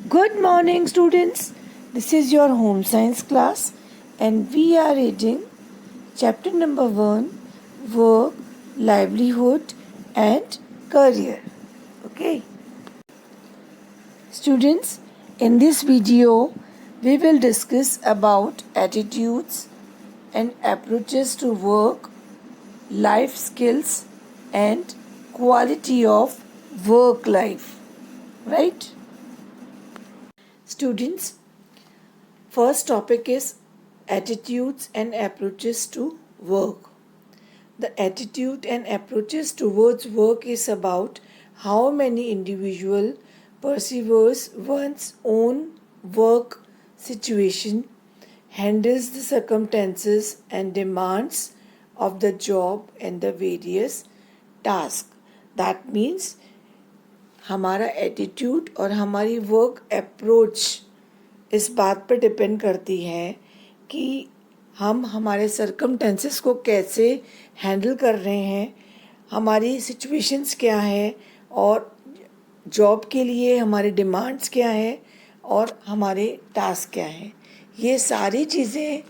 Good morning, students. This is your home science class, and we are reading chapter number 1, Work, Livelihood, and Career. Okay, students, in this video, we will discuss about attitudes and approaches to work, life skills, and quality of work life. Right? Students, first topic is attitudes and approaches to work. The attitude and approaches towards work is about how many individual perceives one's own work situation, handles the circumstances and demands of the job and the various tasks. That means हमारा attitude और हमारी work approach इस बात पर depend करती है कि हम हमारे सर्कमटेंसेस को कैसे हैंडल कर रहे हैं, हमारी सिचुएशंस क्या है और जॉब के लिए हमारे डिमांड्स क्या है और हमारे टास्क क्या हैं. ये सारी चीज़ें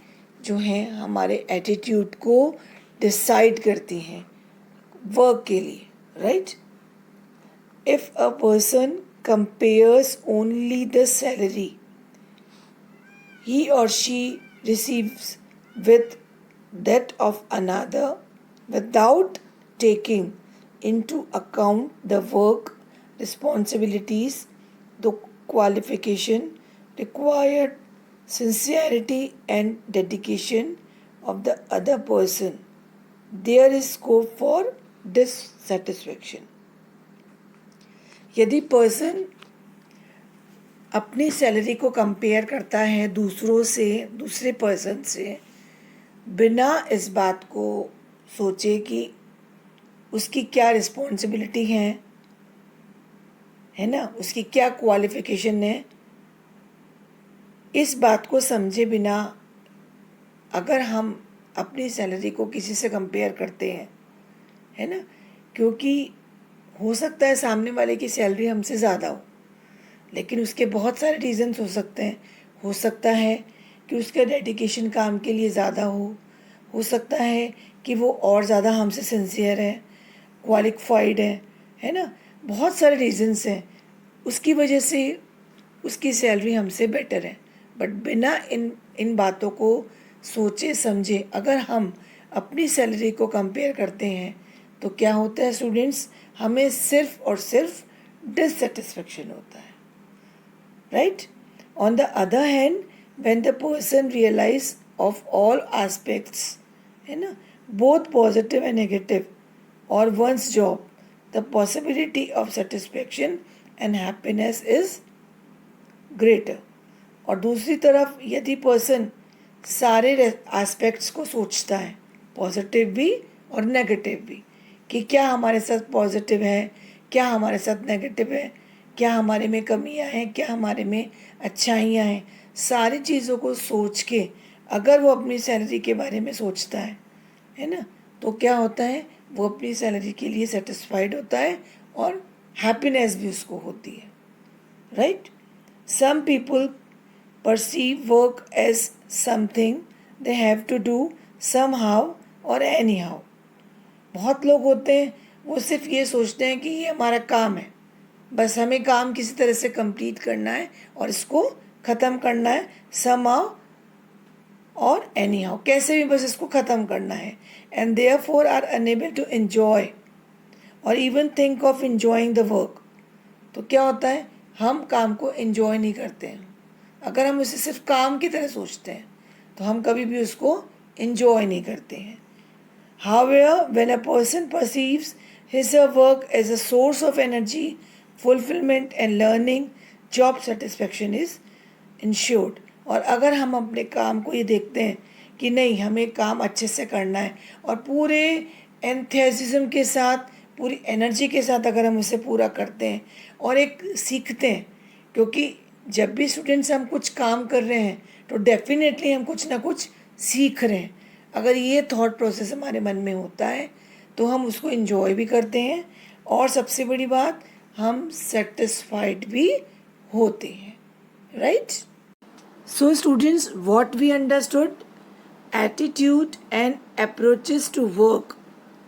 जो हैं हमारे एटीट्यूड को डिसाइड करती हैं वर्क के लिए, right? If a person compares only the salary he or she receives with that of another without taking into account the work responsibilities, the qualification required, sincerity and dedication of the other person, there is scope for dissatisfaction. यदि person अपनी salary को compare करता है दूसरों से, दूसरे person से, बिना इस बात को सोचे कि उसकी क्या रिस्पॉन्सिबिलिटी है ना, उसकी क्या क्वालिफिकेशन है, इस बात को समझे बिना अगर हम अपनी सैलरी को किसी से कंपेयर करते हैं, है ना, क्योंकि हो सकता है सामने वाले की सैलरी हमसे ज़्यादा हो, लेकिन उसके बहुत सारे रीज़न्स हो सकते हैं. हो सकता है कि उसका डेडिकेशन काम के लिए ज़्यादा हो सकता है कि वो और ज़्यादा हमसे सिंसियर है, क्वालिफाइड है ना, बहुत सारे रीज़न्स हैं, उसकी वजह से उसकी सैलरी हमसे बेटर है. बट बिना इन बातों को सोचे समझे अगर हम अपनी सैलरी को कंपेयर करते हैं तो क्या होता है स्टूडेंट्स, हमें सिर्फ और सिर्फ डिससेटिस्फेक्शन होता है, right? On the other hand when the person realize of all aspects, है ना, बोथ पॉजिटिव एंड नेगेटिव और one's job, the possibility of satisfaction and happiness is greater. और दूसरी तरफ यदि पर्सन सारे एस्पेक्ट्स को सोचता है, पॉजिटिव भी और नेगेटिव भी, कि क्या हमारे साथ पॉजिटिव है, क्या हमारे साथ नेगेटिव है, क्या हमारे में कमियां हैं, क्या हमारे में अच्छाइयाँ हैं, सारी चीज़ों को सोच के अगर वो अपनी सैलरी के बारे में सोचता है ना, तो क्या होता है, वो अपनी सैलरी के लिए सेटिस्फाइड होता है और हैप्पीनेस भी उसको होती है, right? Some people perceive work as something they have to do somehow or anyhow. बहुत लोग होते हैं वो सिर्फ ये सोचते हैं कि ये हमारा काम है, बस हमें काम किसी तरह से कंप्लीट करना है और इसको ख़त्म करना है, somehow और anyhow, कैसे भी बस इसको ख़त्म करना है. and therefore are unable to enjoy or even think of enjoying the work. तो क्या होता है, हम काम को enjoy नहीं करते हैं. अगर हम उसे सिर्फ काम की तरह सोचते हैं तो हम कभी भी उसको enjoy नहीं करते हैं. However, when a person perceives his or her work as a source of energy, fulfillment and learning, job satisfaction is ensured. और अगर हम अपने काम को ये देखते हैं कि नहीं, हमें काम अच्छे से करना है और पूरे एंथुसियाज्म के साथ, पूरी एनर्जी के साथ अगर हम उसे पूरा करते हैं और एक सीखते हैं, क्योंकि जब भी स्टूडेंट्स हम कुछ काम कर रहे हैं तो डेफिनेटली हम कुछ ना कुछ सीख रहे हैं. अगर ये थॉट प्रोसेस हमारे मन में होता है तो हम उसको एंजॉय भी करते हैं और सबसे बड़ी बात, हम सेटिस्फाइड भी होते हैं. right? So students, what we understood, attitude and approaches to work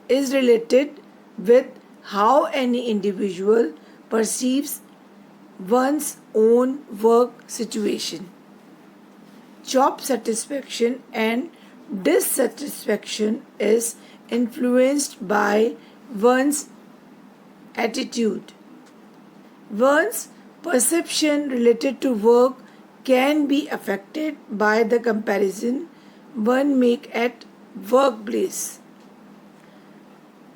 is related with how any individual perceives one's own work situation. Job satisfaction and dissatisfaction is influenced by one's attitude. One's perception related to work can be affected by the comparison one make at workplace.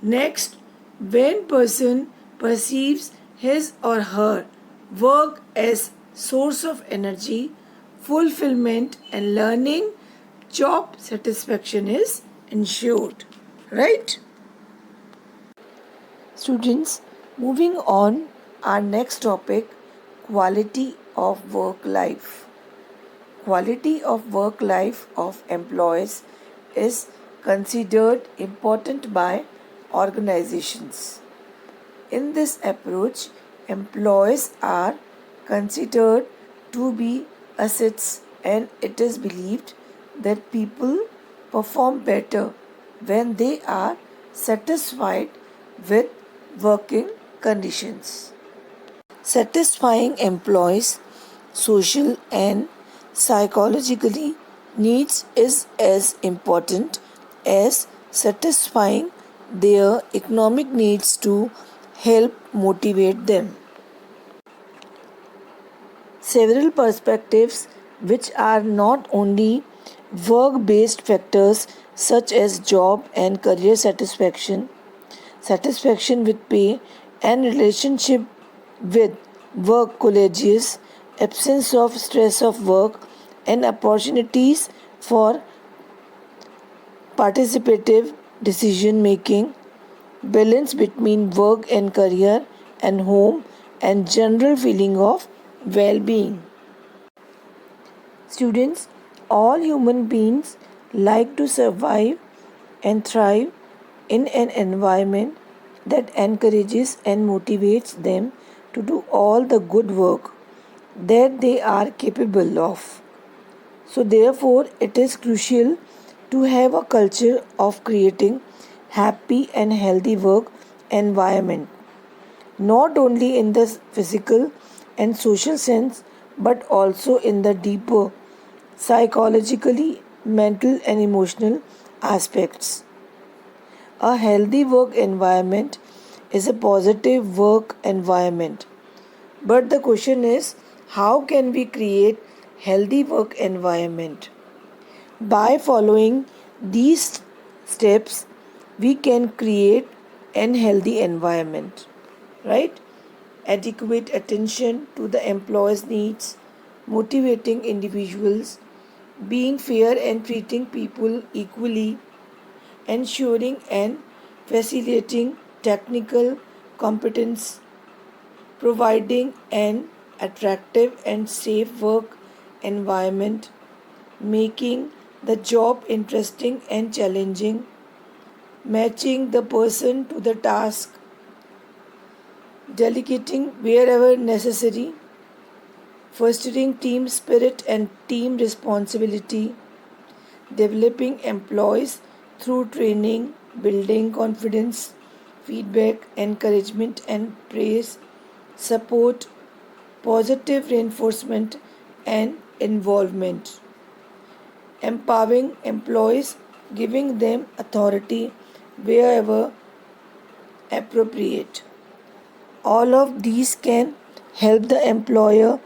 Next, when person perceives his or her work as source of energy, fulfillment and learning, job satisfaction is ensured. Right? Students, moving on, our next topic, quality of work life. Quality of work life of employees is considered important by organizations. In this approach, employees are considered to be assets, and it is believed that people perform better when they are satisfied with working conditions. Satisfying employees' social and psychologically needs is as important as satisfying their economic needs to help motivate them. Several perspectives, which are not only work based factors such as job and career satisfaction, satisfaction with pay, and relationship with work colleges, absence of stress of work, and opportunities for participative decision making, balance between work and career and home, and general feeling of well being. Students, all human beings like to survive and thrive in an environment that encourages and motivates them to do all the good work that they are capable of. So, therefore, it is crucial to have a culture of creating happy and healthy work environment, not only in the physical and social sense, but also in the deeper psychologically, mental, and emotional aspects. A healthy work environment is a positive work environment. But the question is, how can we create healthy work environment? By following these steps, we can create an healthy environment, right? Adequate attention to the employees' needs, motivating individuals, being fair and treating people equally, ensuring and facilitating technical competence, providing an attractive and safe work environment, making the job interesting and challenging, matching the person to the task, delegating wherever necessary, fostering team spirit and team responsibility, developing employees through training, building confidence, feedback, encouragement, and praise, support, positive reinforcement, and involvement, empowering employees, giving them authority wherever appropriate. All of these can help the employer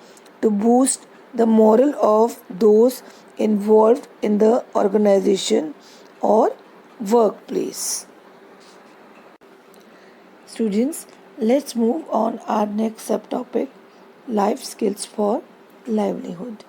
to boost the morale of those involved in the organization or workplace. Students, let's move on our next subtopic, life skills for livelihood.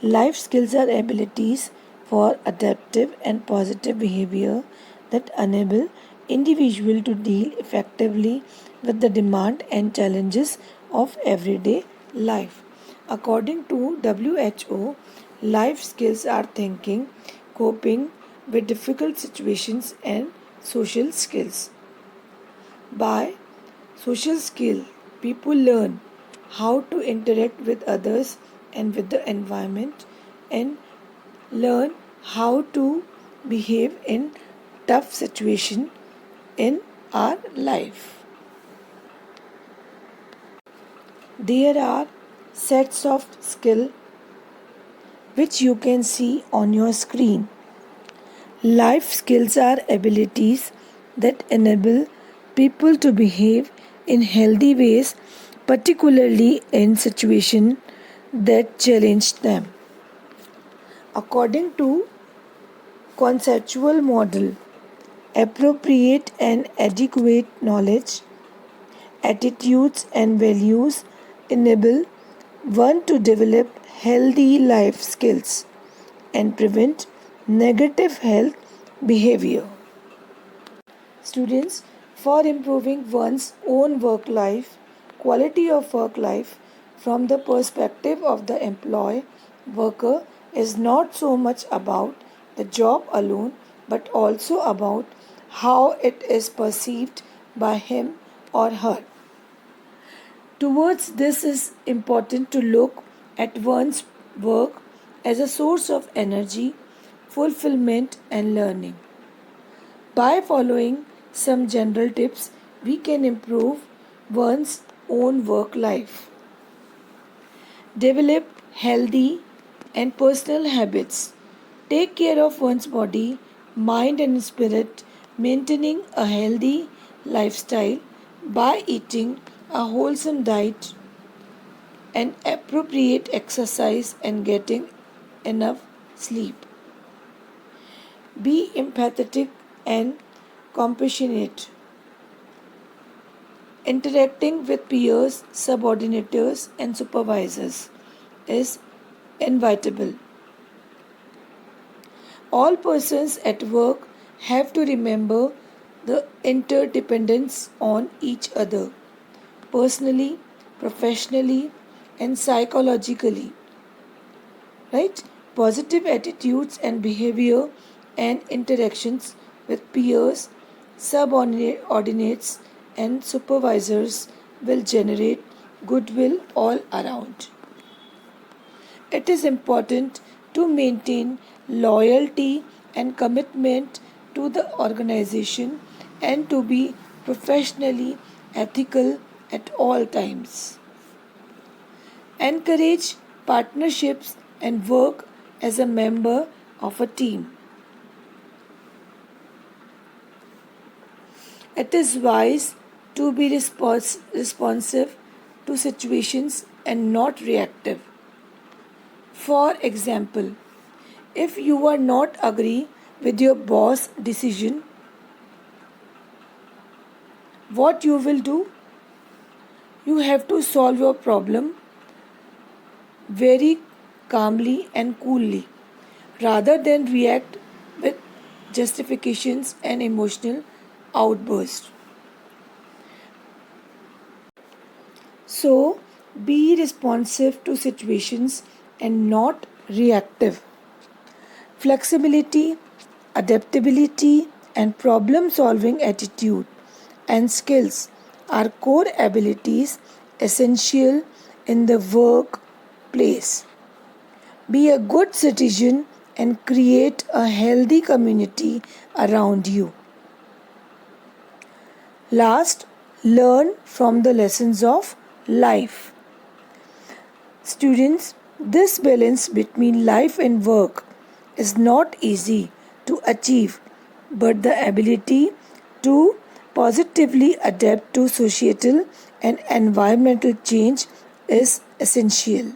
Life skills are abilities for adaptive and positive behavior that enable individual to deal effectively with the demand and challenges of everyday life. According to WHO, life skills are thinking, coping with difficult situations, and social skills. By social skill, people learn how to interact with others and with the environment, and learn how to behave in tough situation in our life. There are sets of skill which you can see on your screen. Life skills are abilities that enable people to behave in healthy ways, particularly in situations that challenge them. According to conceptual model, appropriate and adequate knowledge, attitudes and values enable one to develop healthy life skills and prevent negative health behavior. Students, for improving one's own work life, quality of work life from the perspective of the employee worker is not so much about the job alone but also about how it is perceived by him or her. Towards this is important to look at one's work as a source of energy, fulfillment and learning. By following some general tips, we can improve one's own work life. Develop healthy and personal habits. Take care of one's body, mind and spirit, maintaining a healthy lifestyle by eating a wholesome diet and appropriate exercise and getting enough sleep. Be empathetic and compassionate. Interacting with peers, subordinators, and supervisors is inevitable. All persons at work have to remember the interdependence on each other, personally, professionally, and psychologically. Right? Positive attitudes and behavior and interactions with peers, subordinates, and supervisors will generate goodwill all around. It is important to maintain loyalty and commitment to the organization and to be professionally ethical at all times. Encourage partnerships and work as a member of a team. It is wise to be responsive to situations and not reactive. For example, if you are not agree with your boss decision, what you will do? You have to solve your problem very calmly and coolly rather than react with justifications and emotional outbursts. So, be responsive to situations and not reactive. Flexibility, adaptability, and problem solving attitude and skills are core abilities essential in the workplace. Be a good citizen and create a healthy community around you. Last, learn from the lessons of life. Students, this balance between life and work is not easy to achieve, but the ability to positively adapt to societal and environmental change is essential.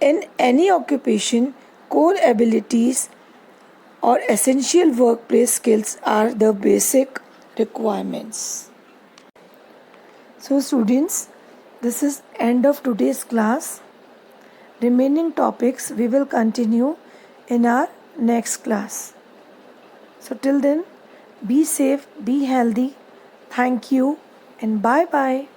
In any occupation, core abilities or essential workplace skills are the basic requirements. So students, this is end of today's class. Remaining topics we will continue in our next class. So till then, be safe, be healthy. Thank you and bye bye.